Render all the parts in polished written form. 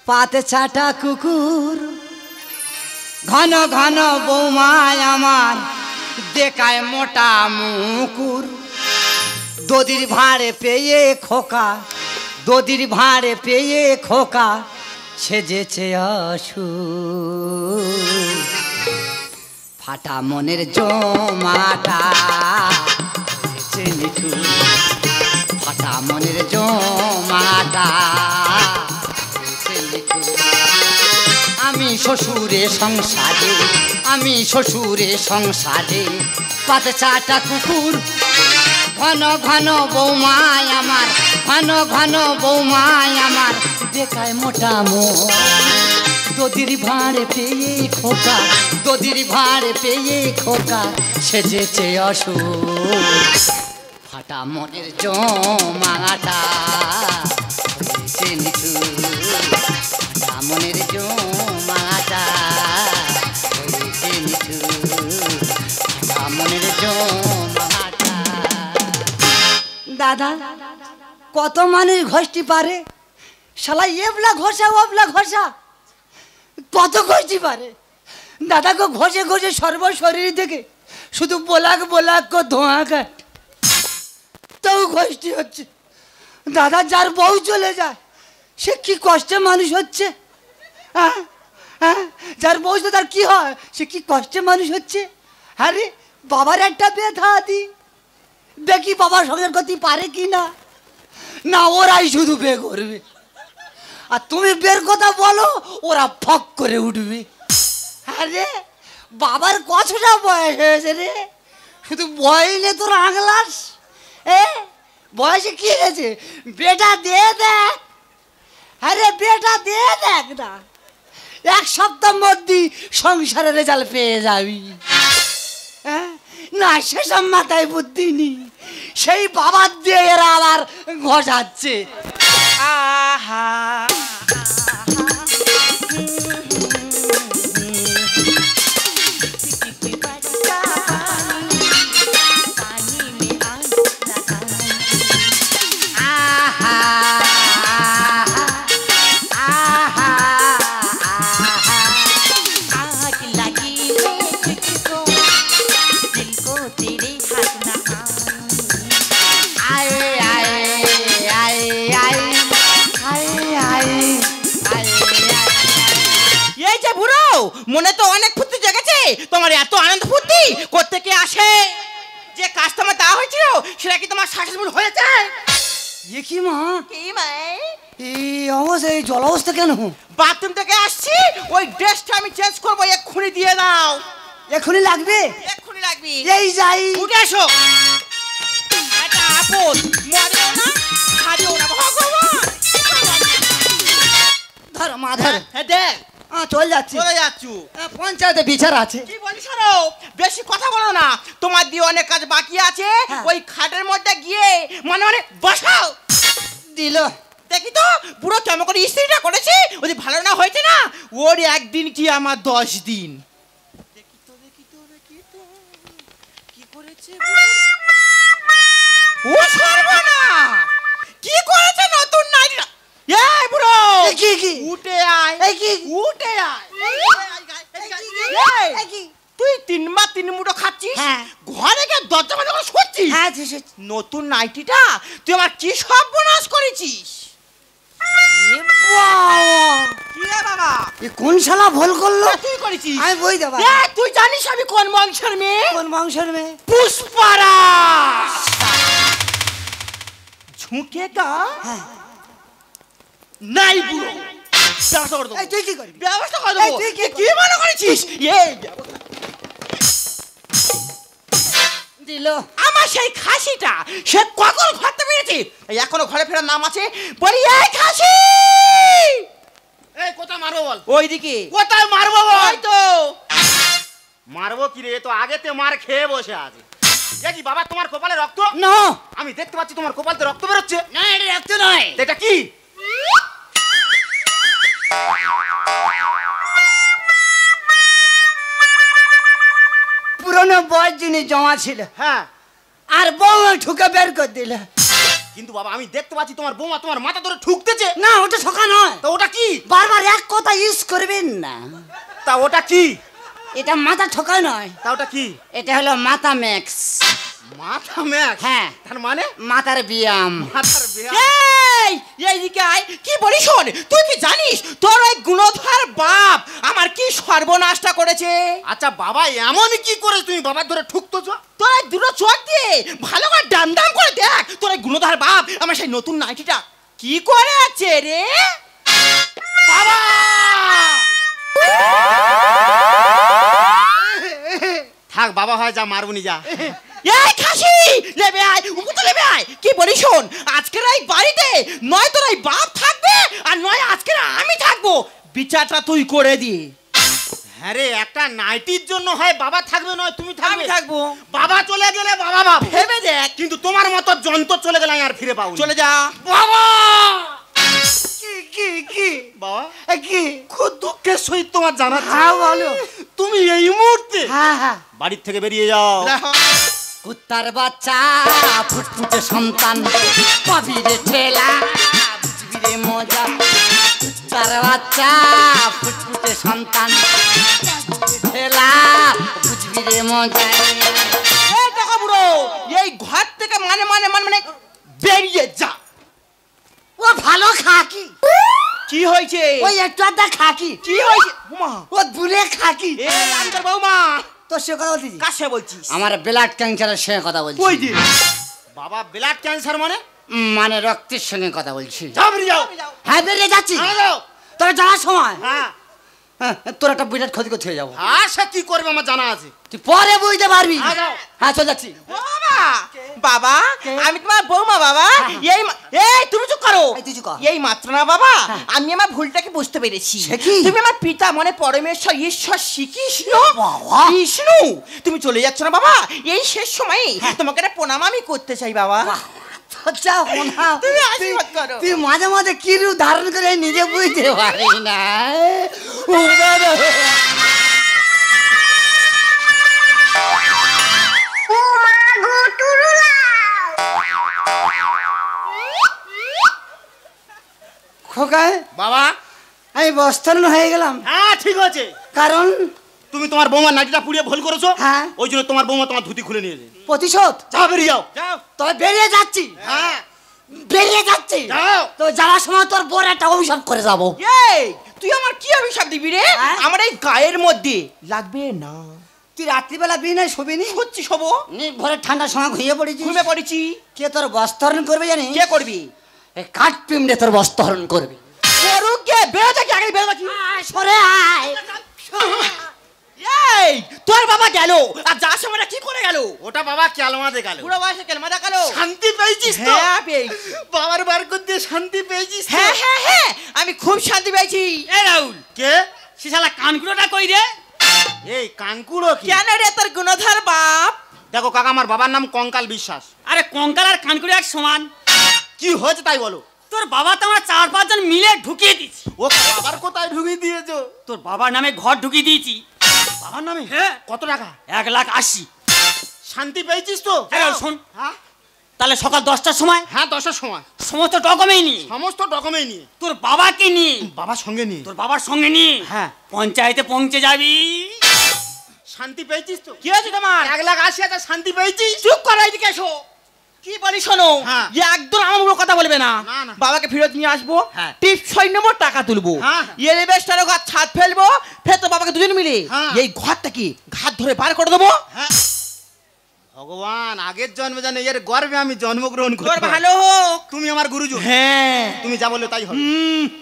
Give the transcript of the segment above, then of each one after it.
পাতে চাটা কুকুর ঘন ঘন বৌমায় আমার দেখায় মোটা মুকুর দদির ভাঁড়ে পেয়ে খোকা দদির ভাঁড়ে পেয়ে খোকা সেজেছে অসুর ফাটা মনের জমাটা নিঠুর ফাটা মনের জমাটা আমি শ্বশুরে সংসারে আমি শ্বশুরে সংসারে পাতে চাটা কুকুর ঘন ঘন বৌমায় আমার ঘন ঘন বৌমায় আমার দেখায় মোটা মোর দদির ভাঁড়ে পেয়ে খোকা দদির ভাঁড়ে পেয়ে খোকা সেজেছে অসুর ফাটা মনের জমাটা হয়েছে নিঠুর ফাটা মনের জমাটা হয়েছে নিঠুর ফাটা মনের জমাটা। দাদা কত মানুষ ঘষটি পারে শালা এবলা ঘষা ওবলা ঘষা কত ঘষটি পারে দাদা গো ঘষে ঘষে সর্ব শরীর থেকে শুধু বোলাক বোলাক কো ধোঁয়া কাট তাও ঘষটি হচ্ছে দাদা যার বউ চলে যায় সে কি কষ্টে মানুষ হচ্ছে হ্যাঁ হ্যাঁ যার বউ তার কি হয় সে কি কষ্টে মানুষ হচ্ছে আরে বাবার একটা ব্যথা দি দেখি বাবার সঙ্গে করতে পারে কি না না ওরাই শুধু বে করবে আর তুমি বের কথা বলো ওরা ফক করে উঠবে আরে বাবার কতটা বয়স হয়েছে রে শুধু বয়সে তোর আগলাস বয়সে কি হয়েছে বেটা দে দেখ আরে বেটা দে দেখ না এক সপ্তাহ মধ্যে সংসারের রেজাল্ট পেয়ে যাবি হ্যাঁ না সেসব মাথায় বুদ্ধি নি সেই বাবার দিয়ে এরা আবার ঘষাচ্ছে আহা মনে তো অনেক ফুর্তি জেগেছে তোমার এত আনন্দ ফুর্তি করতে কে আসে যে কাজ তোমার দেওয়া হয়েছিল সেটা কি তোমার সাকসেসফুল হয়েছে এ কি মা কি মা এই অবস্থা এই জল অবস্থা কেন বাথরুম থেকে আসছি ওই ড্রেসটা আমি চেঞ্জ করবো এক্ষুনি দিয়ে দাও এক্ষুনি লাগবে এক্ষুনি লাগবে এই যাই উঠে এসো এটা আপদ মরেও না ছাড়িও না ভগবান ধর মা ধর হ্যাঁ দেখ চলে যাচ্ছি চলে যাচ্ছু পঞ্চায়েতে বিচার আছে কি বলি সরো বেশি কথা বলো না তোমার দিয়ে অনেক কাজ বাকি আছে ওই খাটের মধ্যে গিয়ে মানে মানে বসাও দিল দেখি তো পুরো কেমন করে ইস্ত্রিটা করেছি ওই ভালো না হয়েছে না ওর একদিন কি আমার 10 দিন দেখি তো কি করেছে ও সর্বনা কি করেছে নতুন নাইরা এই বুড়ো কি কি উঠে আয় এই কি উঠে আয় তুই 3 মুঠো খাচ্ছিস ঘরে গিয়ে দরজা বন্ধ করে শুচ্ছিস নতুন নাইটিটা তুই আমার কি সর্বনাশ করেছিস বাবা কোন শালা ভুল করলো তুই করেছিস আমি বই দেবা তুই জানিস আমি কোন বংশের মেয়ে কোন বংশের মেয়ে পুষ্পারা ঝুঁকেগা নাই বুড়ো ব্যবস্থা করে দেবো তুই কি করবি ব্যবস্থা করে দেবো তুই কি মনে করেছিস দিল আমার সেই খাসিটা সে কখন ঘরতে পেরেছি এখনো ঘরে ফেরার নাম আছে বলি এই খাসি এই কোথায় মারবো বল ওইদিকে কোথায় মারবো বল ওই তো মারবো কি রে তো আগেতে মার খেয়ে বসে আছে দেখি বাবা তোমার কপালে রক্ত না আমি দেখতে পাচ্ছি তোমার কপালতে রক্ত বেরোচ্ছে না এটা রক্ত নয় এটা কি পুরনো বয়স জিনিস জমা ছিল হ্যাঁ আর বউ ঠুকে বের করে দিল কিন্তু বাবা আমি দেখতে পাচ্ছি তোমার বৌমা তোমার মাথা ধরে ঠুকতেছে। না ওটা ঠকা নয়। তা ওটা কি? বারবার এক কথা ইউজ করবেন না। তা ওটা কি? এটা মাথা ঠকা নয়। তা ওটা কি? এটা হলো মাথা ম্যাক্স। মাথা ম্যাক্স? হ্যাঁ। তার মানে মাথার ব্যায়াম। মাথার ব্যায়াম। এই এইদিকে আয়, কি বলিস শোন, তুই কি জানিস তোর ওই গুণধর বাপ আমার কি সর্বনাশটা করেছে? আচ্ছা বাবা এমন কি করে তুমি বাবার ধরে ঠুকতেছো? তোর এই দুটো চোখ দিয়ে ভালো করে ডাম ডাম করে দেখ, তোর এই গুণধর বাপ আমার সেই নতুন নাইটিটা কি করে আছে রে বাবা! থাক বাবা হয় যা, মারবনি যা। এই খাসি লেবে আয়, উপরে লেবে আয়। কি বলি শোন, আজকের এই বাড়িতে নয় তোর এই বাপ থাকবে আর নয় আজকের আমি থাকবো, বিচারটা তুই করে দি। হ্যাঁ রে, একটা নাইটির জন্য হয় বাবা থাকবে নয় তুমি থাকবে। আমি থাকবো। বাবা চলে গেলে বাবা বাবা ভেবে দেখ, কিন্তু তোমার মতো যন্ত্র চলে গেলে আমি আর ফিরে পাবো। চলে যা বাবা। কি কি কি বাবা কি? খুব দুঃখের সহিত তোমার জানাচ্ছি। হ্যাঁ বলো। তুমি এই মুহূর্তে হ্যাঁ হ্যাঁ। বাড়ির থেকে বেরিয়ে যাও। কুত্তার বাচ্চা ফুটফুটে সন্তান পাবি রে ঠেলা, বুঝবি রে মজা। কুত্তার বাচ্চা ফুটফুটে সন্তান ঠেলা, বুঝবি রে মজা। এই টাকা বুড়ো, এই ঘর থেকে মানে মানে মানে মানে বেরিয়ে যা। ও ভালো খাকি। কি হয়েছে? ওই একটু আধা খাকি। কি হয়েছে? বৌমা, ও দুলে খাকি। এই আমি তোর বৌমা। তোর সে কথা বলছিস? কার সাথে বলছিস? আমার ব্লাড ক্যান্সারের সঙ্গে কথা বলছি। ওই যে বাবা ব্লাড ক্যান্সার মানে? মানে রক্তের সঙ্গে কথা বলছি। যাও বেরিয়ে যাও। হ্যাঁ বেরিয়ে যাচ্ছি। হ্যাঁ, যাও। তবে যাওয়ার সময় হ্যাঁ তোর একটা বিরাট ক্ষতি করতে হয়ে যাবো। আর সে কি করবে আমার জানা আছে। তুই পরে বুঝতে পারবি। হ্যাঁ, যাও। হ্যাঁ চল যাচ্ছি। বাবা, বাবা আমি তোমার বৌমা বাবা। হ্যাঁ। এই তুমি চুপ করো। এই তুই চুপ কর। এই মাত্র না বাবা, হ্যাঁ। আমি আমার ভুলটাকে বুঝতে পেরেছি। সে কি? তুমি আমার পিতা মানে পরমেশ্বর ঈশ্বর শ্রীকৃষ্ণ বাবা। বিষ্ণু, তুমি চলে যাচ্ছ না বাবা এই শেষ সময়ে? তোমাকে একটা প্রণাম আমি করতে চাই বাবা। আচ্ছা হোনা, তুমি আশীর্বাদ করো। তুই মাঝে মাঝে কি রূপ ধারণ করে নিজে বুঝতে পারিস না। ও বাবা। খোকায় বাবা আমি বস্তান হয়ে গেলাম। হ্যাঁ ঠিক আছে, কারণ তুমি তোমার বৌমার নাইটিটা পুড়িয়ে ভুল করেছো। হ্যাঁ। ওই জন্য তোমার বৌমা তোমার ধুতি খুলে নিয়েছে। প্রতিশোধ। যাও বেরিয়ে যাও। যাও। তবে বেরিয়ে যাচ্ছি। হ্যাঁ বেরিয়ে যাচ্ছি। যাও। তো যাওয়ার সময় তোর বড় একটা অভিশাপ করে যাবো। এই তুই আমার কি অভিশাপ দিবি রে? হ্যাঁ? আমার এই গায়ের মধ্যে লাগবে না। তুই রাত্রিবেলা বিয়ে নাই শোবি নি? হচ্ছি শোবো, ঘরে ঠান্ডার সময় ঘুমিয়ে পড়েছিস। ঘুমে পড়েছি। কে তোর বস্ত্রহরণ করবে জানিস? কে করবি? এই কাঠ পিমড়ে তোর বস্ত্রহরণ করবে। করুক গে, বেরো দেখি আগে বেরো দেখি। সরে আয়। এই তোর বাবা গেল আর যার সময়টা কি করে গেল? ওটা বাবা ক্যালমাতে গেল। বুড়ো বয়সে কেলমা দেখাল। শান্তি পেয়েছিস তো? হ্যাঁ পেয়েছি। বাবার বার করতে শান্তি পেয়েছিস তো? হ্যাঁ হ্যাঁ হ্যাঁ আমি খুব শান্তি পেয়েছি। এ রাহুল, কে? সে শালা কানকুড়োটা কই রে? এই কানকুড়ো কি? কেন রে তোর গুণধর বাপ? দেখো কাকা, আমার বাবার নাম কঙ্কাল বিশ্বাস। আরে কঙ্কাল আর কানকুড়ো এক সমান। কি হয়েছে তাই বলো। তোর বাবা তো আমরা 4-5 জন মিলে ঢুকিয়ে দিয়েছি। ও আবার কোথায় ঢুকিয়ে দিয়েছো? তোর বাবার নামে ঘর ঢুকিয়ে দিয়েছি। বাবার নামে? হ্যাঁ। কত টাকা? 1,80,000। শান্তি পেয়েছিস তো? এই রাহুল, শোন, হ্যাঁ তাহলে সকাল 10টার সময় হ্যাঁ 10-এর সময় সমস্ত ডকুমেন্ট নিয়ে সমস্ত ডকুমেন্ট নিয়ে তোর বাবাকে নিয়ে বাবার সঙ্গে নিয়ে তোর বাবার সঙ্গে নিয়ে হ্যাঁ। পঞ্চায়েতে পৌঁছে যাবি। শান্তি পেয়েছিস তো? কি হয়েছে তোমার? 1,80,000 শান্তি পেয়েছিস? চুপ করো, এদিকে এসো। কি বলি শোনো, হ্যাঁ। একদম আমার মুখে কথা বলবে না। না, না। বাবাকে ফেরত নিয়ে আসবো, হ্যাঁ। টিপসই নেবো, টাকা তুলবো, হ্যাঁ। এলিভেস্টারের ঘর ছাদ ফেলবো, ফের তো বাবাকে দুজন মিলে হ্যাঁ। এই ঘরটা কি ঘাট ধরে বার করে দেবো। হ্যাঁ। ভগবান, আগের জন্মে জানে এর গর্বে আমি জন্মগ্রহণ তোর করতে ভালো হোক। তুমি আমার গুরুজন। হ্যাঁ তুমি যা বললে তাই হবে।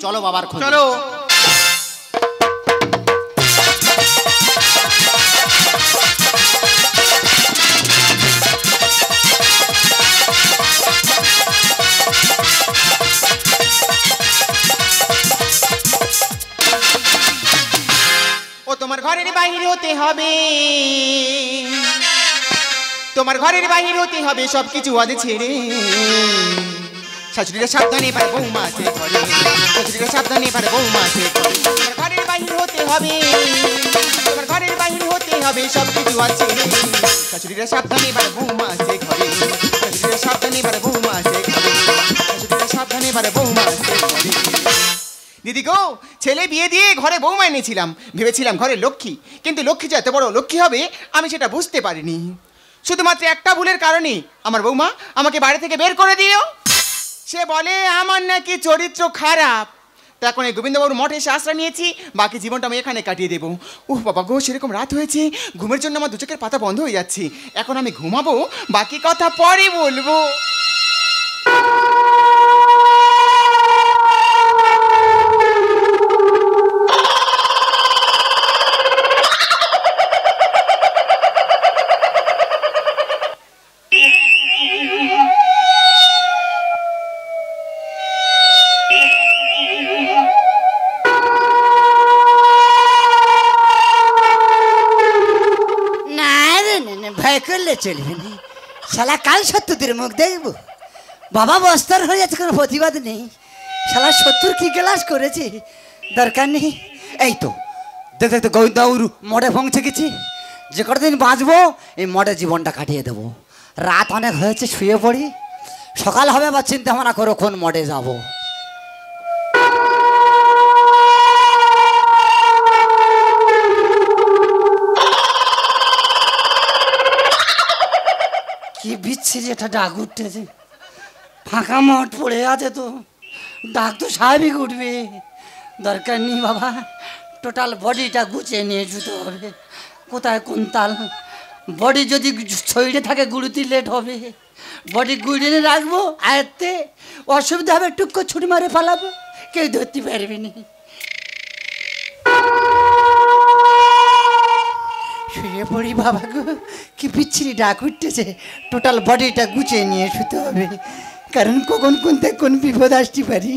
চলো বাবার খোঁজে। চলো। ও তোমার ঘরের বাইরে হতে হবে, তোমার ঘরের বাইরে হতে হবে সবকিছু আদে ছেড়ে। শাশুড়িরা সাবধানে পারে বৌমা আছে ঘরে, শাশুড়িরা সাবধানে পারে বৌমা আছে ঘরে। তোমার ঘরের বাইরে হতে হবে, তোমার ঘরের বাইরে হতে হবে সবকিছু আছে। শাশুড়িরা সাবধানে পারে বৌমা আছে ঘরে, শাশুড়িরা সাবধানে পারে বৌমা আছে ঘরে। এবারে বৌমা আসতে বলে। দিদি গো, ছেলে বিয়ে দিয়ে ঘরে বৌমা এনেছিলাম, ভেবেছিলাম ঘরে লক্ষ্মী, কিন্তু লক্ষ্মী যে এত বড় লক্ষ্মী হবে আমি সেটা বুঝতে পারিনি। শুধুমাত্র একটা ভুলের কারণে আমার বৌমা আমাকে বাড়ি থেকে বের করে দিল। সে বলে আমার নাকি চরিত্র খারাপ। তো এখন এই গোবিন্দবাবুর মঠে এসে আশ্রয় নিয়েছি, বাকি জীবনটা আমি এখানে কাটিয়ে দেবো। উহ বাবা গো, সেরকম রাত হয়েছে, ঘুমের জন্য আমার দু চোখের পাতা বন্ধ হয়ে যাচ্ছে। এখন আমি ঘুমাবো, বাকি কথা পরে বলবো। ভয় করলে চলবে না, শালা কাল শত্রুদের মুখ দেখবো। বাবা বস্তার হয়ে যাচ্ছে, কোনো প্রতিবাদ নেই। শালা শত্রুর কি ক্লাস করেছে, দরকার নেই। এই তো দেখ দেখ, গোবিন্দবাবুর মঠে পৌঁছে গেছি। যে কটা দিন বাঁচবো এই মঠে জীবনটা কাটিয়ে দেবো। রাত অনেক হয়েছে, শুয়ে পড়ি, সকাল হবে আবার চিন্তা ভাবনা করো কোন মঠে যাবো। কি বিচ্ছিরি একটা ডাক উঠতেছে, ফাঁকা মঠ পড়ে আছে, তো ডাক তো স্বাভাবিক উঠবে। দরকার নেই বাবা, টোটাল বডিটা গুছিয়ে নিয়ে যেতে হবে। কোথায় কোন তাল, বডি যদি শরীরে থাকে গুড়ুতি লেট হবে। বডি গুড়িয়ে রাখবো, আয়ত্তে অসুবিধা হবে, টুক করে ছুটি মারে পালাবো, কেউ ধরতে পারবে না। শুয়ে পড়ি বাবা গো, কি বিচ্ছিরি ডাক উঠতেছে। টোটাল বডিটা গুছিয়ে নিয়ে শুতে হবে, কারণ কখন কোন থেকে কোন বিপদ আসতে পারি।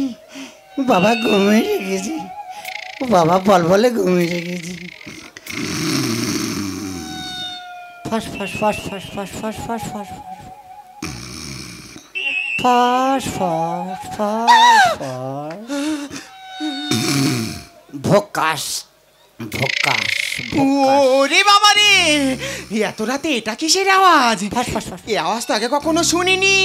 বাবা ঘুমিয়ে রেখেছি, ও বাবা বল বলে ঘুমিয়ে রেখেছি। ফাঁস ফাঁস ফাঁস ফাঁস ফাঁস ফাঁস ফাঁস ফাঁস ফাঁস ফাঁস ফাঁস ফাঁস ভোকাস ভোকাস। ওরে বাবা রে, এত রাতে এটা কিসের আওয়াজ? ফাঁস ফাঁস ফাঁস এই আওয়াজ তো আগে কখনো শুনিনি।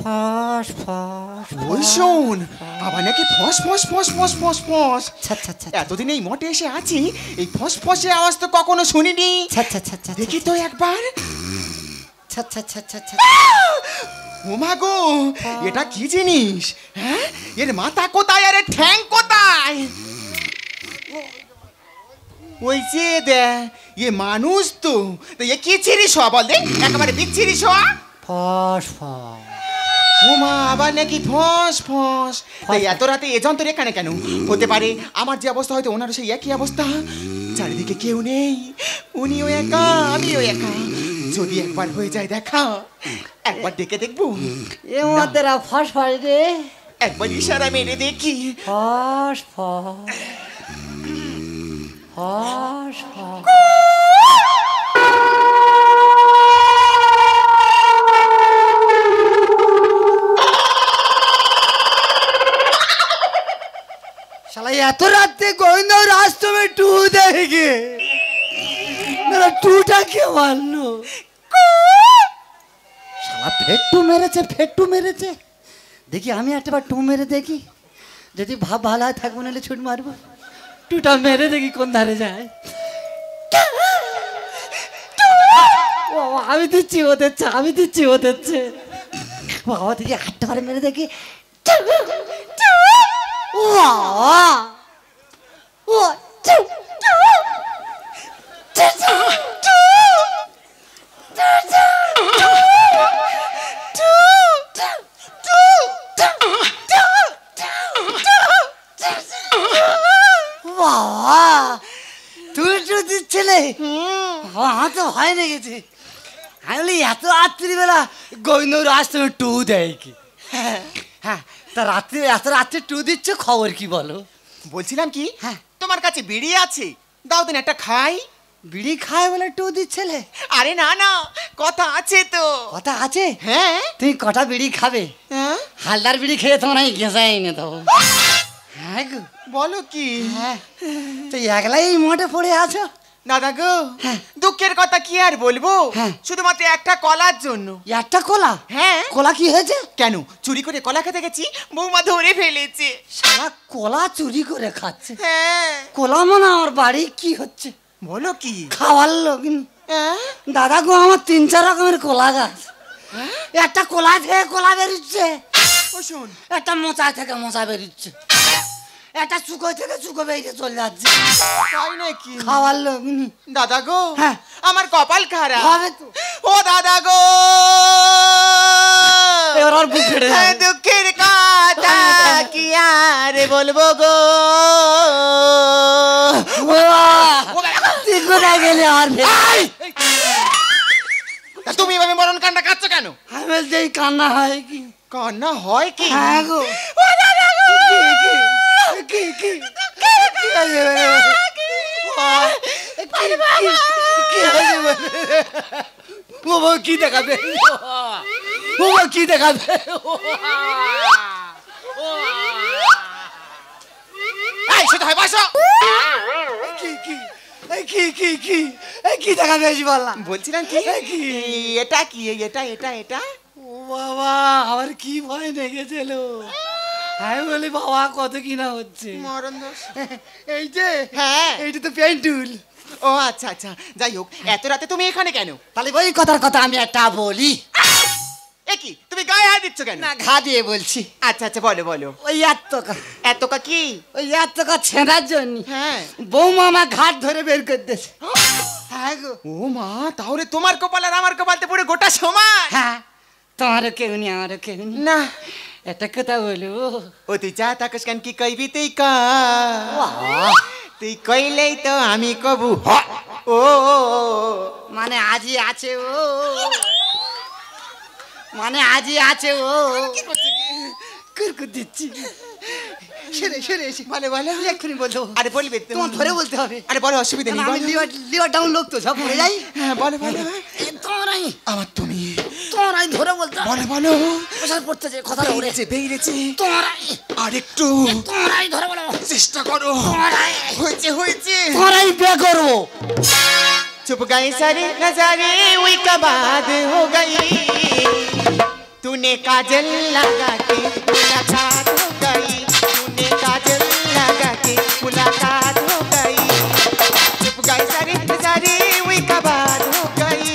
ফাঁস ফাঁস ওই শোন, আবার নাকি ফস ফস ফস ফস ফস ফস। আচ্ছা এতদিন এই মঠে এসে আছি, এই ফস ফসে আওয়াজ তো কখনো শুনিনি। আচ্ছা দেখি তো একবার। আচ্ছা ও মা গো, এটা কি জিনিস? হ্যাঁ, এর মাথা কোথায় আর এর ঠ্যাং কোথায়? ওই যে দে, এ মানুষ তো। এ কি ছিরিস বল দে, একেবারে বিচ্ছিরিস। ফস ফস ও মা, আবার নাকি ফস ফস। তাই এত রাতে এ যন্ত্র এখানে কেন? হতে পারে আমার যে অবস্থা, হয়তো ওনারও সেই একই অবস্থা। চারিদিকে কেউ নেই, উনিও একা, আমিও একা। যদি একবার হয়ে যায় দেখা, একবার ডেকে দেখবো। এ মতেরা ফস ফস রে, একবার ইশারা মেরে দেখি। ফস ফস ফস ফস। শালা এত রাতে গোবিন্দর আশ্রমে টু দেখে না, টুটা কে মারলো? শালা ফেট্টু মেরেছে। দেখি আমি একটাবার টু মেরে দেখি, যদি ভাব ভালো হয় থাকবো, নাহলে ছুট মারবো। টুটা মেরে দেখি কোন ধারে যায়। ও আমি দিচ্ছি ও দিচ্ছে। বাবা দেখি আটটা বারে মেরে দেখি। তুই তো দিচ্ছিলে, হ্যাঁ তো হয় না গেছে। আমি এত রাত্রিবেলা গোবিন্দর আশ্রমে টু দেয় কি? হ্যাঁ, তা এত রাত্রে টু দিচ্ছ, খবর কি বলো? বলছিলাম কি, হ্যাঁ, তোমার কাছে বিড়ি আছে? দাও দিন একটা খাই। বিড়ি খায় বলে টু দিচ্ছিলে? আরে না না, কথা আছে তো। কথা আছে? হ্যাঁ। তুমি কটা বিড়ি খাবে? হ্যাঁ, হালদার বিড়ি খেয়ে তোমার আমি গেঁজাই না তো। হ্যাঁ গো, বলো কি? হ্যাঁ, তো একলাই এই মোটে পড়ে আছো? দাদা গো, হ্যাঁ। দুঃখের কথা কি আর বলবো, হ্যাঁ। শুধুমাত্র একটা কলার জন্য। একটা কলা? হ্যাঁ। কলা কি হয়েছে? কেন, চুরি করে কলা খেতে গেছি, বৌমা ধরে ফেলেছে। শালা কলা চুরি করে খাচ্ছে। হ্যাঁ। কলা মানে আমার বাড়ি কি হচ্ছে? বলো কি? খাওয়ার লোক। হ্যাঁ? দাদা গো, আমার 3-4 রকমের কলা গাছ। একটা কলা থেকে কলা বেরোচ্ছে, ও শোন, একটা মোচা থেকে মোচা বেরোচ্ছে, একটা চুকো থেকে চুকো বেরিয়ে চলে যাচ্ছে। তাই নাকি? খাওয়ার লোক। দাদা গো, হ্যাঁ। আমার কপাল খারাপ। হবে তো। ও দাদা গো, এবার আর বুক ফেটে যাবে। দুঃখের কথা কি আর বলবো গো। তুই কোথায় গেলে আমার ফেলে? তা তুমি এভাবে মরণ কান্না কাঁদছো কেন? আমি বলছি এই কান্না হয় কি? কান্না হয় কি? হ্যাঁ গো। ও দাদা গো, কি কি কি হয়েছে বলে? কি হয়েছে বলে? বাবা কি দেখাবে? বাবা কি দেখাবে? এই শুধু হয় বসো। কি কি এই কি কি কি এই কি দেখাবে এসে বললাম? বলছিলাম কি, কি? এটা কি, এটা এটা এটা ও বাবা, আমার কি ভয় লেগেছিল। আমি বলি বাবা কত কিনা হচ্ছে। মরণ দোষ। এই যে, হ্যাঁ। এইটা তো পেন্টুল। ও আচ্ছা আচ্ছা, যাই হোক, এত রাতে তুমি এখানে কেন? তাহলে ওই কথার কথা আমি একটা বলি। এ কি, তুমি গায়ে হাত দিচ্ছ কেন? না, ঘা দিয়ে বলছি। আচ্ছা আচ্ছা, বলো বলো। ওই এতকা এতকা কি? ওই এতকা ছেঁড়ার জন্য হ্যাঁ। বৌমা আমার ঘাট ধরে বের করে দিয়েছে। হ্যাঁ গো। ও মা, তাহলে তোমার কপাল আর আমার কপালতে পুরো গোটা সমান। হ্যাঁ, তোমারও কেউ নেই আমারও কেউ নেই। না, একটা কথা বলবো। ও তুই চা থাকস কেন, কি কইবি তুই কা, তুই কইলেই তো আমি কবু। ও মানে আজই আছে ও, মানে আজই আছে ও। কুরকুর দিচ্ছি। সেরে সেরে এসে বলে বলে, এক্ষুনি বলতে হবে। আরে বলবে তুমি। তোমার ধরে বলতে হবে। আরে বলো, অসুবিধা নেই, আমি বলো। লিভার ডাউন লোক তো সব পড়ে যাই। হ্যাঁ বলো বলো, তোমরাই আমার তুমি। তোমরাই ধরে বলতে হবে। বলো বলো, ওসব পড়তে যে কথা বেরিয়েছে বেরিয়েছে, তোমরাই আর একটু তোমরাই ধরে বলো। চেষ্টা করো। তোমরাই হয়েছে হয়েছে। তোমরাই বে করবো। चुप गए सारे नजारे हुई कबाद हो गई, तूने काजल लगा के मुलाकात हो गई, तूने काजल लगा के मुलाकात हो गई, चुप गए सारे नजारे हुई कबाद हो गई,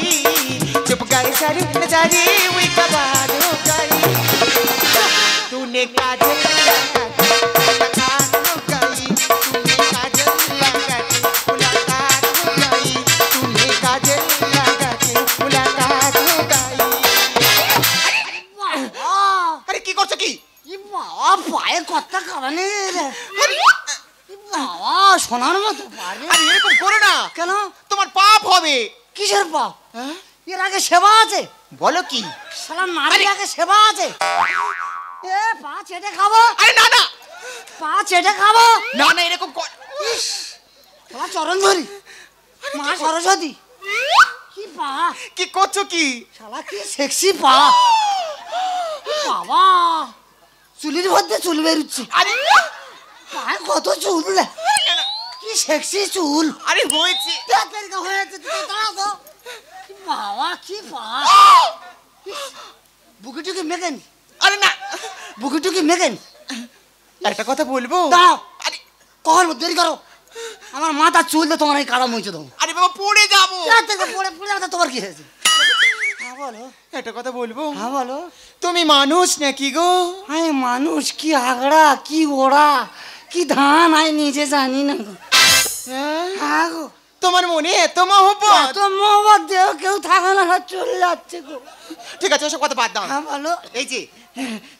चुप गए सारे नजारे हुई कबाद हो गई, तूने काजल लगा के मुलाकात हो गई, तूने काजल लगा के मुलाकात हो गई, तूने काजल लगा के मुलाकात हो गई। আরে কি করছো কি? বাবা পায়ে কথা কারণে বাবা শোনার মতো পারে। আরে এরকম করো না, কেন? তোমার পাপ হবে। কিসের পাপ? হ্যাঁ? এর আগে সেবা আছে। বলো কি? শালা নারীর আগে সেবা আছে। এ পা চেটে খাবো, আরে না না পা চেটে খাবো। না না, এরকম কর। শালা চরণ ধরি, মা সরস্বতী। কি পা, কি করছো কি? শালা কি সেক্সি পা। বাবা চুলির মধ্যে চুল বেরোচ্ছে। আরে পায়ে কত চুল, কি সেক্সি চুল। আরে হয়েছে। তাড়াতাড়ি হয়েছে, তুই দাঁড়াও তো। কি বাবা কি পা, বুকুটুকি মেকেন, আরে না, বুকুটুকি মেকেন। একটা কথা বলবো? দাঁড়াও, আরে কখন দেরি করো, আমার মাথা চুল দিয়ে তোমার এই কারা মুছে দেবো। আরে বাবা, পড়ে যাবো। পড়ে পড়ে যাবে, তোমার কি হয়েছে? হ্যাঁ বলো। একটা কথা বলবো? হ্যাঁ বলো। তুমি মানুষ নাকি গো? আমি মানুষ কি আগড়া কি ওড়া কি ধান আই নিজে জানি না গো। হ্যাঁ? হ্যাঁ গো, তোমার মনে এত মহব্বত? এত মোহব্বত দেহ কেউ থাকে না, সব চলে যাচ্ছে গো। ঠিক আছে, ওসব কথা বাদ দাও। হ্যাঁ বলো। এই যে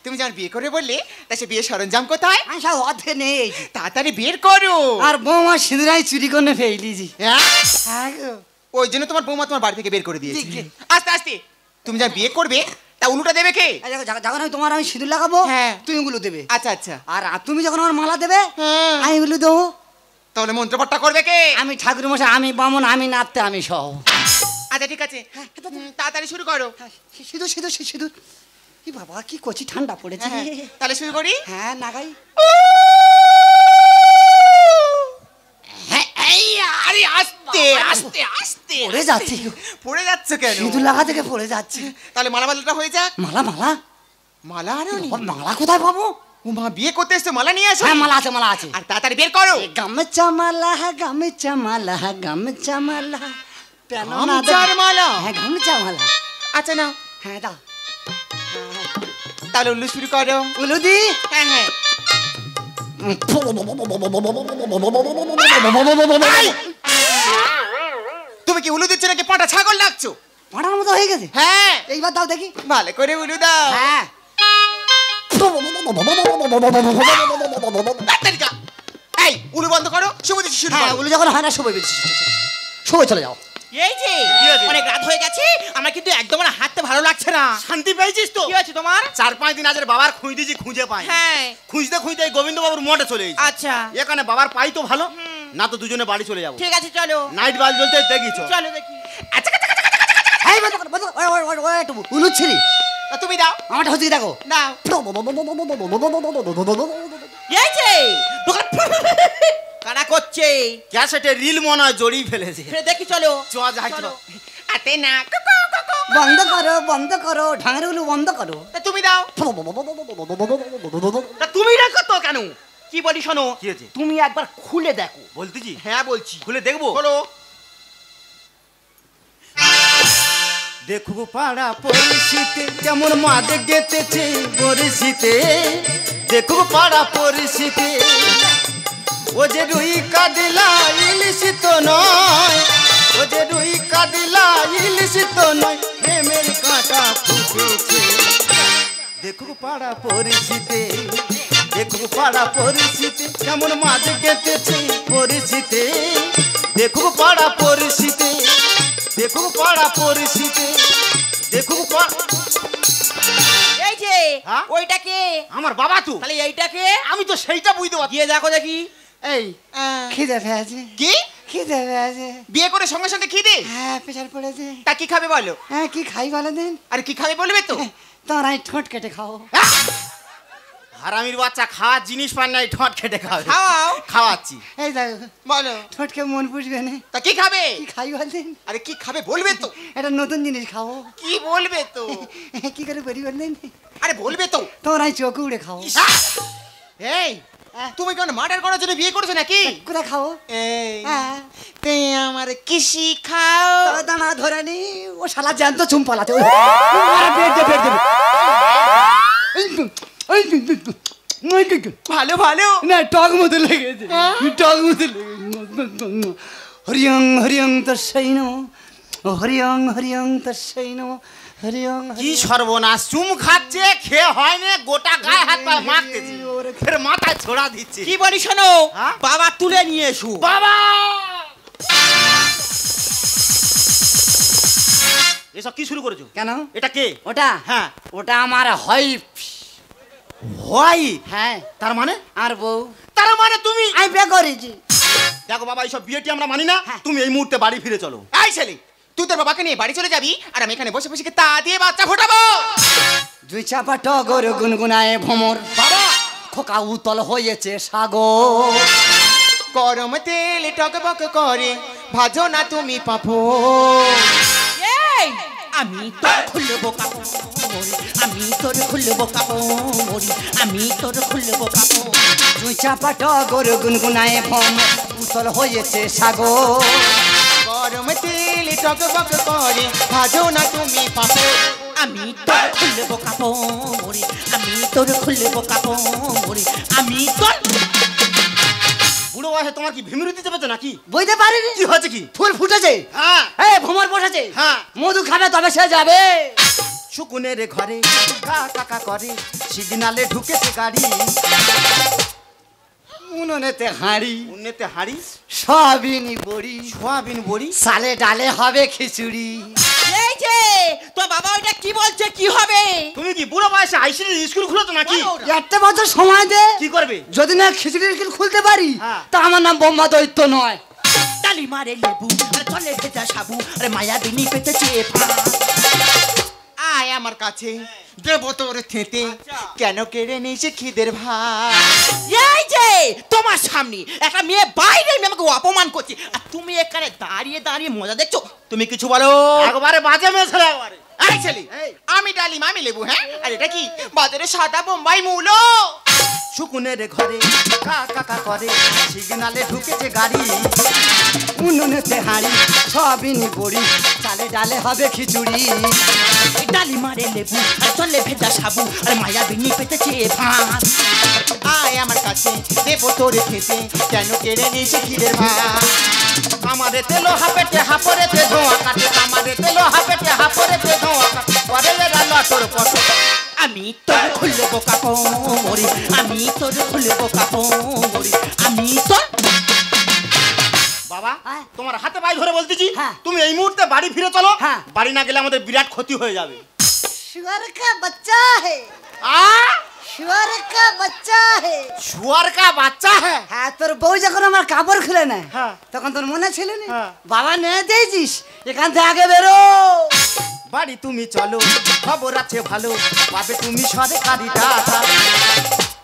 তুমি যখন বিয়ে করে বললে, তা সে বিয়ের সরঞ্জাম কোথায়? আমি সব অর্ধে নেই, তাড়াতাড়ি বের করো। আর বৌমা সিঁদুরাই চুরি করে ফেলিছি। হ্যাঁ? হ্যাঁ গো। ওই জন্য তোমার বৌমা তোমার বাড়ি থেকে বের করে দিয়েছে। ঠিক, ঠিক। আস্তে আস্তে, তুমি যা বিয়ে করবে তা উনুটা দেবে কে? এই দেখো, যখন আমি তোমার আমি সিঁদুর লাগাবো, হ্যাঁ। তুমি ওগুলো দেবে। আচ্ছা আচ্ছা। আর তুমি যখন আমার মালা দেবে, হ্যাঁ। আমি ওগুলো দেবো। তাহলে মন্ত্রপাঠটা করবে কে? আমি ঠাকুর মশাই, আমি বামন, আমি নাচতে, আমি সহ। আচ্ছা ঠিক আছে, তাড়াতাড়ি শুরু করো। সিঁদুর সিঁদুর সিঁদুর। কি বাবা কি কচি ঠান্ডা পড়েছে। হ্যাঁ, তাহলে শুরু করি। হ্যাঁ নাগাই। আরে আরে আস্তে আস্তে আস্তে পড়ে যাচ্ছি পড়ে যাচ্ছে কেন? সিঁদুর লাগা থেকে পড়ে যাচ্ছি। তাহলে মালা বাদলাটা হয়ে যাক। মালা মালা মালা আনোনি? মালা কোথায় পাবো? ও মা, বিয়ে করতে এসছো, মালা নিয়ে আসো। হ্যাঁ মালা আছে মালা আছে। আর তাড়াতাড়ি বের করো। গামছা মালা গামছা মালা গামছা মালা পেন না গামছার মালা? হ্যাঁ গামছা মালা। আচ্ছা না, হ্যাঁ দাও। তাহলে উল্লু শুরু করো। উলুদি হ্যাঁ হ্যাঁ। তুমি কি উলু দিচ্ছ নাকি পাটা ছাগল লাগছো? পাড়ার মতো হয়ে গেছে। হ্যাঁ, এইবার দাও দেখি। ভালো করে উলু দাও। হ্যাঁ তাড়াতাড়ি। এই উলু বন্ধ করো, শুভ দিচ্ছি শুরু হ্যাঁ করো। উলু যখন হয় না সবাই বেশি সবাই চলে যাও। এই যে অনেক রাত হয়ে গেছে, আমার কিন্তু একদম আর হাঁটতে ভালো লাগছে না। শান্তি পেয়েছিস তো? কি হয়েছে তোমার? 4-5 দিন আজের বাবার খুঁজ দিয়েছি, খুঁজে পাই। হ্যাঁ। খুঁজতে খুঁজতে গোবিন্দ বাবুর মঠে চলে এসেছি। আচ্ছা এখানে বাবার পাই তো ভালো না, তো দুজনে বাড়ি চলে যাবো। ঠিক আছে চলো। নাইট বাল জ্বলতে দেখিছো? চলো দেখি। এই বন্ধ করো বন্ধ করো। ওই একটু উলু ছিড়ি তা তুমি দাও। আমারটা হচ্ছে কি দেখো। দাও। এই যে দোকান কারা করছে? ক্যাসেটে রিল মনে হয় জড়িয়ে ফেলেছে। ফিরে দেখি চলো। চ যাই চলো। চলো। আতে না। বন্ধ করো ঢাঙের উলু বন্ধ করো। তা তুমি দাও। তা তুমি রাখো তো কেন? কি বলি শোনো, কি হয়েছে? তুমি একবার খুলে দেখো। বলতেছি হ্যাঁ বলছি। খুলে দেখবো? বলো। দেখো পাড়া পরিস্থিতি কেমন মাঝে গেতেছে পরিস্থিতি। দেখো পাড়া পরিস্থিতি, ও যে রুই কাদিলা ইলিশ তো নয়, ও যে রুই কাদিলা ইলিশ তো নয়, প্রেমের কাঁটা ফুটেছে। দেখো পাড়া পরিস্থিতি, দেখো পাড়া পরিস্থিতি কেমন মাঝে গেতেছে পরিস্থিতি। দেখো পাড়া পরিস্থিতি, দেখো পাড়া পরিস্থিতি, দেখো এই যে হ্যাঁ? ওইটাকে আমার বাবা তো। তাহলে এইটাকে আমি তো সেইটা বুঝতে পারছি। গিয়ে দেখো দেখি। এই খিদে পেয়েছে কি? খিদে পেয়েছে। বিয়ে করে সঙ্গে সঙ্গে খিদে? হ্যাঁ প্রেশার পড়েছে। তা কি খাবে বলো? হ্যাঁ কি খাই বলে দিন। আর কি খাবে বলবে তো? তোরাই ঠোঁট কেটে খাও। হারামির বাচ্চা খাওয়ার জিনিস পান নাই, ঠোঁট খেটে খাবে। খাওয়াও। খাওয়াচ্ছি। এই দেখো বলো। ঠোঁটকে মন বুঝবে না। তা কি খাবে? কি খাই বল দিন। আরে কি খাবে বলবে তো? এটা নতুন জিনিস খাও। কি বলবে তো? কি করে বলি বল দিন। আরে বলবে তো। তোরাই চোখ উড়ে খাও। এই তুমি কেন মার্ডার করার জন্য বিয়ে করেছো নাকি? কোথায় খাও? এই হ্যাঁ তুই আমার কিসি খাও। তবে দানা ধরে নি। ও শালা জ্যান্ত চুম পালাতে। পেট দেবে ভালো ভালো। না টক মতো লেগেছে। টক মতো লেগেছে। হরিয়ং হরিয়ং তস্যৈ নমঃ, হরিয়ং হরিয়ং তস্যৈ নমঃ, হরিয়ং কি সর্বনাশ, চুম খাচ্ছে, খেয়ে হয় না, গোটা গায়ে হাত পা মাখতেছি, ফের মাথায় ছোড়া দিচ্ছে। কি বলি শোনো, হ্যাঁ? বাবা তুলে নিয়ে এসো। বাবা এসব কি শুরু করেছো? কেন? এটা কে? ওটা হ্যাঁ। ওটা আমার হয়। হয়? হ্যাঁ তার মানে? আর বউ তার মানে তুমি? আমি বিয়ে করেছি। দেখো বাবা, এইসব বিয়েটি আমরা মানি না। হ্যাঁ। তুমি এই মুহূর্তে বাড়ি ফিরে চলো। এই ছেলে, তুই তোর বাবাকে নিয়ে বাড়ি চলে যাবি আর আমি এখানে বসে বসে তা দিয়ে বাচ্চা ফোটাবো। দুই চাপা টগর গুনগুনায় ভ্রমর, বাবা খোকা উতল হয়েছে সাগর। গরম তেল টকবক করে ভাজো না তুমি পাপো। এই আমি তোর খুলবো কাপড়, আমি তোর খুলবো কাপড়, আমি তোর খুলবো কাপড়। দুই চাপা টগর গুনগুনায় ভ্রমর, উতল হয়েছে সাগর। গরম তেল টকবক করে ভাজো না তুমি পাপো। আমি তোর খুলবো কাপড়, আমি তোর খুলবো কাপড়, আমি তোর। বুড়ো বয়সে তোমার কি ভিমরুতি চেপেছে নাকি? বইতে পারিনি। কি হয়েছে কি? ফুল ফুটেছে। হ্যাঁ এই ভ্রমর বসেছে। হ্যাঁ। মধু খাবে তবে সে যাবে। শুকুনের ঘরে কা কাকা করে, সিগনালে ঢুকেছে গাড়ি, উনুনেতে হাঁড়ি, উন্নতে হাড়ি, সয়াবিনি বড়ি, সোয়াবিন বড়ি। সালে ডালে হবে খিচুড়ি। এই যে তোর বাবা ওইটা কি বলছে, কি হবে? তুমি কি বুড়ো বয়সে আইসিডি স্কুল খুলেছো নাকি? একটা বছর সময় দে। কি করবে? যদি না খিচুড়ির স্কুল খুলতে পারি হ্যাঁ। তা আমার নাম বোম্বা দৈত্য নয়। ডালি মারে লেবু আর চলে ভেজা সাবু, আরে মায়া বিনি পেতেছে পা। আয় আমার কাছে দেবো তোর থেতে, কেন কেড়ে নিস খিদের ভাত। এই যে তোমার সামনে একটা মেয়ে বাইরে মেয়ে আমাকে অপমান করছে আর তুমি এখানে দাঁড়িয়ে দাঁড়িয়ে মজা দেখছো তুমি কিছু বলো একবারে বাজে মেয়ে ছেলে একবারে। এই ছেলে আমি ডালিম আমি লেবু হ্যাঁ আর এটা কি বাজারে সাদা বোম্বাই মূলো শুকুনের ঘরে কা কাকা করে সিগনালে ঢুকেছে গাড়ি উনুনেতে হাঁড়ি সবিনি বড়ি চালে ডালে হবে খিচুড়ি ডালি মারে লেবু আর চলে ভেজা সাবু আর মায়া বিনি পেতেছে ভাত আয় আমার কাছে দেবো তোরে খেতে কেন কেড়ে নিয়েছে খিদের ভাত আমারে তেলো হাপেটে হাপরেতে ধোঁয়া কাটে আমারে তেলো হাপেটে হাপরেতে ধোঁয়া কাটে পরে এরা লটর পটর। আমি তোর খুলবো কাপড় আমি তোর খুলবো কাপড় আমি তোর বাবা হ্যাঁ। তোমার হাতে পায়ে ধরে বলতেছি হ্যাঁ। তুমি এই মুহূর্তে বাড়ি ফিরে চলো হ্যাঁ। বাড়ি না গেলে আমাদের বিরাট ক্ষতি হয়ে যাবে। শুয়ার কা বাচ্চা হে আ শুয়ার কা বাচ্চা হে শুয়ার কা বাচ্চা হ্যাঁ হ্যাঁ তোর বউ যখন আমার কাপড় খুলে নেয় হ্যাঁ। তখন তোর মনে ছিল না হ্যাঁ। বাবা নিয়ে দিয়েছিস এখান থেকে আগে বেরো বাড়ি তুমি চলো খবর আছে ভালো পাবে তুমি সরকারি টাকা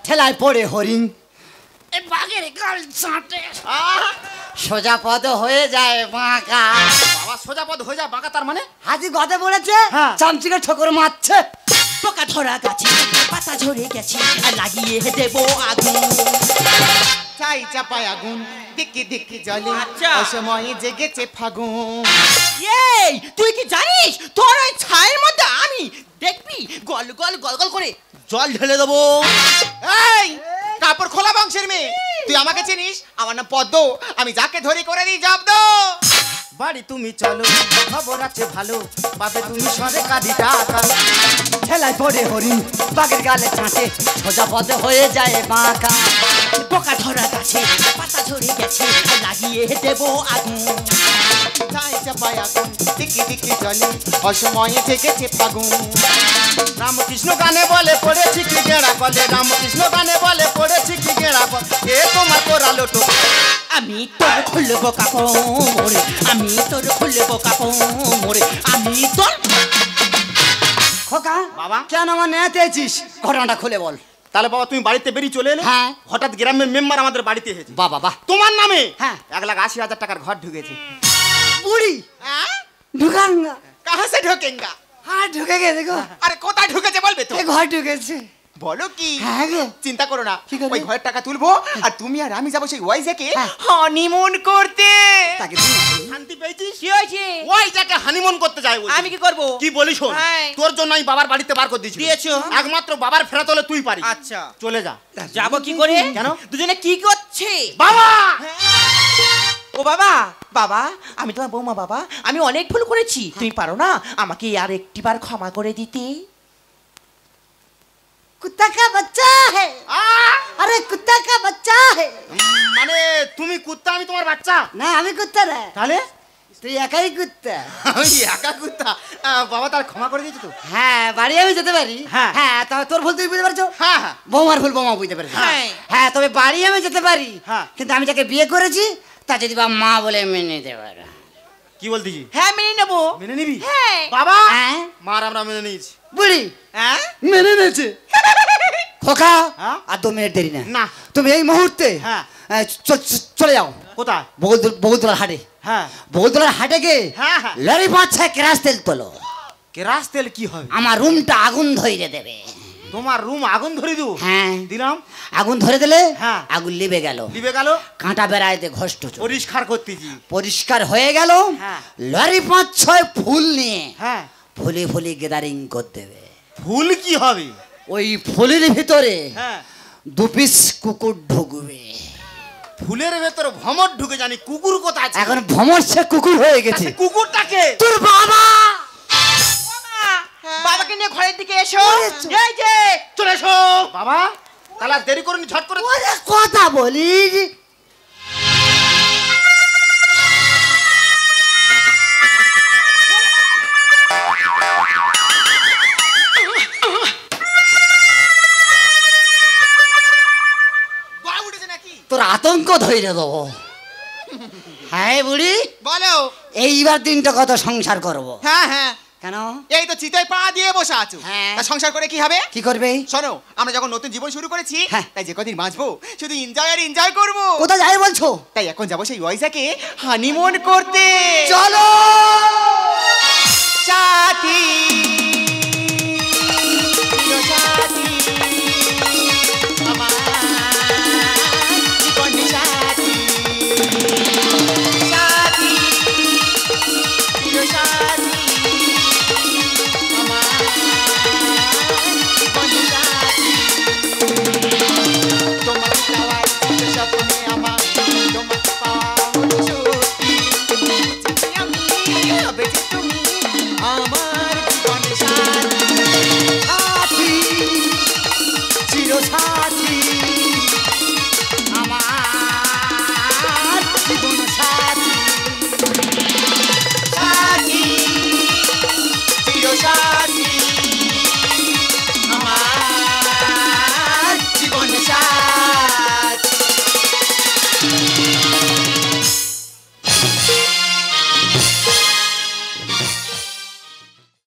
ঠেলায় পড়ে হরিণ সোজা পদ হয়ে যায় বাঁকা বাবা সোজা পথ হয়ে যায় বাঁকা তার মানে হাতি গদে পড়েছে হ্যাঁ। চামচিকে ঠোকর মারছে পোকা ধরা গাছে পাতা ঝরে গেছে আর লাগিয়ে দেবো আগুন চাই চাপায় আগুন দিকি দিকি জলে আচ্ছা। অসময়ে জেগেছে ফাগুন এই তুই কি জানিস তোর ওই ছায়ের মধ্যে আমি দেখবি গল গল গল গল করে জল ঢেলে দেবো এই কাপড় খোলা বংশের মেয়ে তুই আমাকে চিনিস আমার নাম পদ্ম আমি যাকে ধরি করে দিই জব্দ বাড়ি তুমি চলো খবর আছে ভালো পাবে তুমি সরকারি টাকা ঠেলায় পড়ে হরিণ বাঘের গালে চাঁটে সোজা পদে হয়ে যায় বাঁকা পোকা ধরা গাছে পাতা ঝরে গেছে আর লাগিয়ে দেবো আগুন চাই চাপায় আগুন দিকি দিকি জলে অসময়ে জেগেছে ফাগুন রামকৃষ্ণ গানে বলে পড়েছি কি গেঁড়া কলে রামকৃষ্ণ গানে বলে পড়েছি কি গেঁড়া কলে এ তোমার কোরালো টো আমি তোর খুলবো কাপড় আমি তোর খুলবো কাপড় আমি তোর খোকা বাবা? কেন আমার নেতে এসেছিস ঘটনাটা খুলে বল তাহলে বাবা তুমি বাড়িতে বেরিয়ে চলে এলে হ্যাঁ। হঠাৎ গ্রামের মেম্বার আমাদের বাড়িতে এসেছে বাবা বাহ তোমার নামে হ্যাঁ। 1,80,000 টাকার ঘর ঢুকেছে বুড়ি ঢুকাঙ্গা কাহা সে ঢোকেঙ্গা হ্যাঁ ঢুকে গেছে গো আরে কোথায় ঢুকেছে বলবে তো এই ঘর ঢুকেছে বলো কি হ্যাঁ গো চিন্তা করো না কি করবে? ওই ঘরের টাকা তুলবো আর তুমি আর আমি যাবো সেই ওয়াইজাকে হ্যাঁ। হানিমুন করতে তাকে দিন না। শান্তি পেয়েছিস কি হয়েছে ওই যাকে হানিমুন করতে যায় বলছি। আমি কি করবো কি বলিস শোন, হ্যাঁ। তোর জন্য আমি বাবার বাড়িতে বার করে দিয়েছি দিয়েছো? একমাত্র বাবার ফেরত হলে তুই পারিস আচ্ছা। চলে যা যাবো কি করে কেন? দুজনে কি করছে বাবা ও বাবা বাবা আমি তোমার বৌমা বাবা আমি অনেক ভুল করেছি তুমি পারো না আমাকে আর একটিবার ক্ষমা করে দিতে कुत्ता का बच्चा है अरे कुत्ता का बच्चा है মানে তুমি কুত্তা আমি তোমার বাচ্চা না আমি কুত্তা না তাহলে তুই একাই কুত্তা আমি একা কুত্তা বাবা তার ক্ষমা করে দিয়েছি তো হ্যাঁ বাড়ি আমি যেতে পারি হ্যাঁ। হ্যাঁ তবে তোর ভুল তুই বুঝতে পারছো হ্যাঁ হ্যাঁ বৌমার ভুল বৌমা বুঝতে পারছো হ্যাঁ। হ্যাঁ তবে বাড়ি আমি যেতে পারি হ্যাঁ। কিন্তু আমি যাকে বিয়ে করেছি তা যদি বা মা বলে মেনে নিতে পারে কি বলতেছি হ্যাঁ মেনে নেবো মেনে নিবি হ্যাঁ বাবা হ্যাঁ মার আমরা মেনে নিয়েছি বুড়ি হ্যাঁ মেনে নিয়েছে খোকা হ্যাঁ? আর 2 মিনিট দেরি না না। তুমি এই মুহূর্তে হ্যাঁ। চলে যাও কোথায় বগুদলার হাটে হ্যাঁ বগুদলার হাটে গিয়ে হ্যাঁ, হ্যাঁ। লরি 5-6 কেরাস তেল তোলো কেরাস তেল কি হবে আমার রুমটা আগুন ধরে দেবে তোমার রুম আগুন ধরে দিও হ্যাঁ দিলাম আগুন ধরে দিলে হ্যাঁ। আগুন লিবে গেল লিবে গেল কাঁটা বেড়াইতে ঘষ্ট পরিষ্কার করতেছি পরিষ্কার হয়ে গেল হ্যাঁ। লরি 5-6 ফুল নিয়ে হ্যাঁ ফুলি ফুলি গেদারিং করে দেবে ফুল কি হবে ওই ফুলের ভিতরে হ্যাঁ 2 পিস কুকুর ঢুকবে ফুলের ভেতর ভমর ঢুকে জানি কুকুর কোথায় আছে এখন ভমর সে কুকুর হয়ে গেছে আচ্ছা, কুকুরটাকে তোর বাবা বাবাকে নিয়ে ঘরের দিকে এসো ওরে চো। এই যে চলে এসো বাবা তাহলে আর দেরি করুন ঝট করে ওরে কথা বলিস গা উঠেছে নাকি তোর আতঙ্ক ধরে দেবো হ্যাঁ বুড়ি বলো এইবার দিনটা কত সংসার করব হ্যাঁ হ্যাঁ কেন? এই তো চিতায় পা দিয়ে বসে আছো। হ্যাঁ। তা সংসার করে কি হবে? কি করবে? শোনো, আমরা যখন নতুন জীবন শুরু করেছি, হ্যাঁ। তাই যে কদিন বাঁচবো শুধু এনজয় আর এনজয় করবো। কোথায় যাই বলছো? তাই এখন যাবো সেই ওয়াইজাকে হানিমুন করতে। চলো। সাথী সাথী আমার জীবন সাথী সাথী সাথী আমার জীবন সাথী তোমার চাওয়ার স্বপ্নে আমার তোমার পাওয়া হলো সত্যি আমি হবে যে তুমি